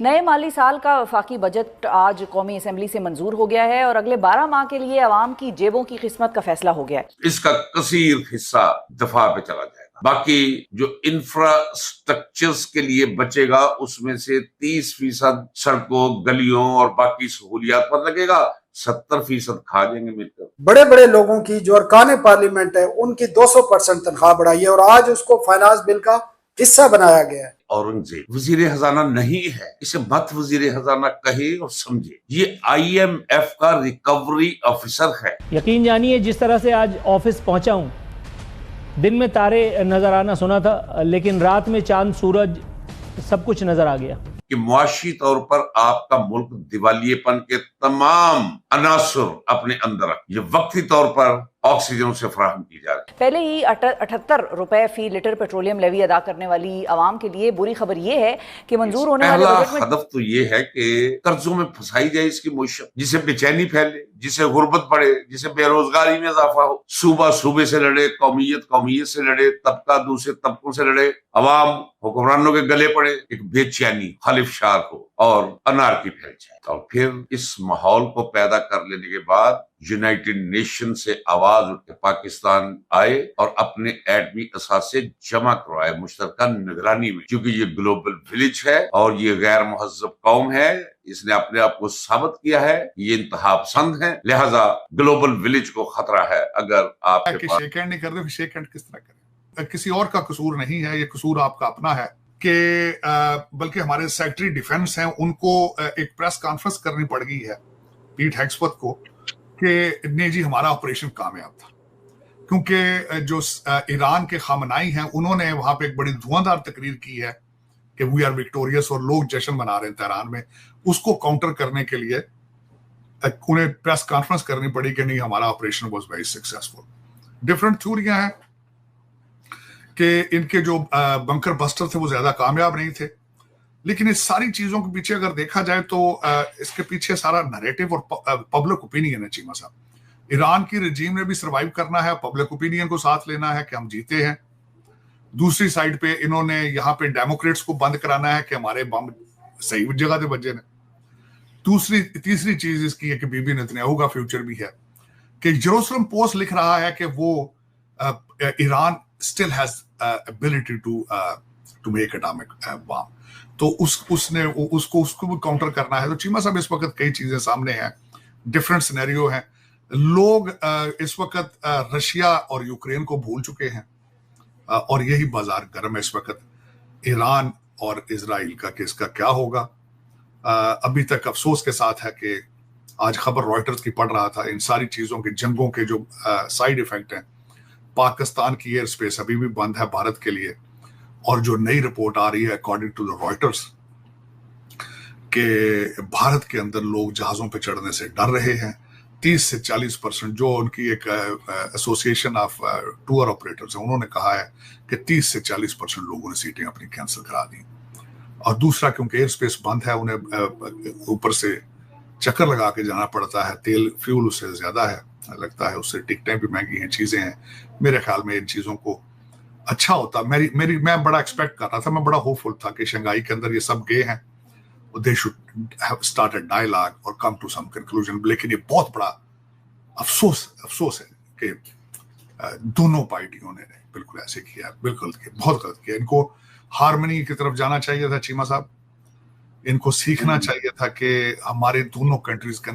نئے مالی سال کا وفاقی بجٹ آج قومی اسمبلی سے منظور ہو گیا ہے اور اگلے 12 ماہ کے لیے عوام کی جیبوں کی قسمت کا فیصلہ ہو گیا ہے۔ اس کا کثیر حصہ دفاع پہ چلا جائے گا، باقی جو انفراسٹرکچرز کے لیے بچے گا اس میں سے 30% سڑکوں، گلیوں اور باقی سہولیات پر لگے گا، 70% کھا جائیں گے مل کر۔ بڑے بڑے لوگوں کی جو ارکان پارلیمنٹ ہے ان کی 200% تنخواہ بڑھائی ہے اور آج اس کو فائنانس بل کا حصہ بنایا گیا ہے۔ اورنگزیب وزیر خزانہ نہیں ہے، اسے مت وزیر خزانہ کہے اور سمجھے، یہ IMF کا ریکوری آفیسر ہے۔ یقین جانیے جس طرح سے آج آفس پہنچا ہوں، دن میں تارے نظر آنا سنا تھا، لیکن رات میں چاند سورج سب کچھ نظر آ گیا کہ معاشی طور پر آپ کا ملک دیوالیے پن کے تمام عناصر اپنے اندر رکھ، یہ وقتی طور پر آکسیجن سے فراہم کی جا رہی ہے۔ پہلے ہی 78 روپے فی لیٹر پیٹرولیم لیوی ادا کرنے والی عوام کے لیے بری خبر یہ ہے کہ منظور ہونے والے بجٹ میں ہدف تو یہ ہے کہ قرضوں میں پھنسائی جائے اس کی معیشت، جسے بے چینی پھیلے، جسے غربت بڑھے، جسے بے روزگاری میں اضافہ ہو، صوبہ صوبے سے لڑے، قومیت قومیت سے لڑے، طبقہ دوسرے طبقوں سے لڑے، عوام حکمرانوں کے گلے پڑے، ایک بے چینی خالف شار ہو اور انارکی پھیل جائے۔ اور پھر اس ماحول کو پیدا کر لینے کے بعد یونائٹڈ نیشن سے آواز اٹھ کے پاکستان آئے اور اپنے ایٹمی اثاثے جمع کروائے مشترکہ نگرانی میں، کیونکہ یہ گلوبل ولیج ہے اور یہ غیر مہذب قوم ہے، اس نے اپنے آپ کو ثابت کیا ہے، یہ انتہا پسند ہے، لہذا گلوبل ولیج کو خطرہ ہے۔ اگر آپ کے پاس شیک ہینڈ نہیں کرتے، شیک ہینڈ کس طرح کریں؟ کسی اور کا قصور نہیں ہے، یہ قصور آپ کا اپنا ہے کہ بلکہ ہمارے سیکرٹری ڈیفنس ہیں، ان کو ایک پریس کانفرنس کرنی پڑ گئی ہے پیٹ ہیگسورتھ کو کہ نہیں جی ہمارا آپریشن کامیاب تھا، کیونکہ جو ایران کے خامنائی ہیں انہوں نے وہاں پہ ایک بڑی دھواں تقریر کی ہے کہ وی آر وکٹوریس اور لوگ جشن منا رہے ہیں تہران میں، اس کو کاؤنٹر کرنے کے لیے انہیں پریس کانفرنس کرنی پڑی کہ نہیں ہمارا operation was very successful. Different تھیوریاں ہیں کہ ان کے جو بنکر بسٹر تھے وہ زیادہ کامیاب نہیں تھے، لیکن اس ساری چیزوں کے پیچھے اگر دیکھا جائے تو اس کے پیچھے سارا نریٹو اور پبلک اوپینین ہے۔ چیمہ صاحب، ایران کی رجیم نے بھی سروائیو کرنا ہے، پبلک اوپینین کو ساتھ لینا ہے کہ ہم جیتے ہیں، دوسری سائڈ پہ انہوں نے یہاں پہ ڈیموکریٹس کو بند کرانا ہے کہ ہمارے بم صحیح جگہ دے بجے نے۔ تیسری چیز اس کی ہے کہ بی بی نتنیاہو کا فیوچر بھی ہے کہ جیروسلم پوسٹ لکھ رہا ہے کہ وہ Iran still has ability to make atomic bomb، تو اس کو بھی کاؤنٹر کرنا ہے۔ تو چیمہ صاحب اس وقت کئی چیزیں سامنے ہیں، ڈفرنٹ سینیریو ہیں، لوگ اس وقت رشیا اور یوکرین کو بھول چکے ہیں اور یہی بازار گرم ہے اس وقت ایران اور اسرائیل کا کہ اس کا کیا ہوگا۔ ابھی تک افسوس کے ساتھ ہے کہ آج خبر رائٹرز کی پڑھ رہا تھا، ان ساری چیزوں کے جنگوں کے جو سائیڈ ایفیکٹ ہیں، پاکستان کی ایئر سپیس ابھی بھی بند ہے بھارت کے لیے، اور جو نئی رپورٹ آ رہی ہے اکارڈنگ ٹو دا رائٹرز کہ بھارت کے اندر لوگ جہازوں پہ چڑھنے سے ڈر رہے ہیں۔ 30 سے 40% جو ان کی ایک ایسوسیشن آف ٹور آپریٹرز ہیں، انہوں نے کہا ہے کہ 30 سے 40% لوگوں نے سیٹیں اپنی کینسل کرا دی، اور دوسرا کیونکہ ایئر سپیس بند ہے انہیں اوپر سے چکر لگا کے جانا پڑتا ہے، تیل فیول اس سے زیادہ ہے لگتا ہے، اس سے ٹکٹیں بھی مہنگی ہیں، چیزیں ہیں۔ میرے خیال میں ان چیزوں کو اچھا ہوتا، میں بڑا ایکسپیکٹ کر رہا تھا، میں بڑا ہوپ فل تھا کہ شنگھائی کے اندر یہ سب گئے ہیں، they should have started dialogue or come to some conclusion، لیکن یہ بہت بڑا افسوس ہے کہ دونوں پارٹیوں نے بالکل ایسے کیا، بالکل بہت غلط کیا۔ ان کو ہارمنی کی طرف جانا چاہیے تھا چیمہ صاحب، ان کو سیکھنا چاہیے تھا کہ ہمارے دونوں کنٹریز کے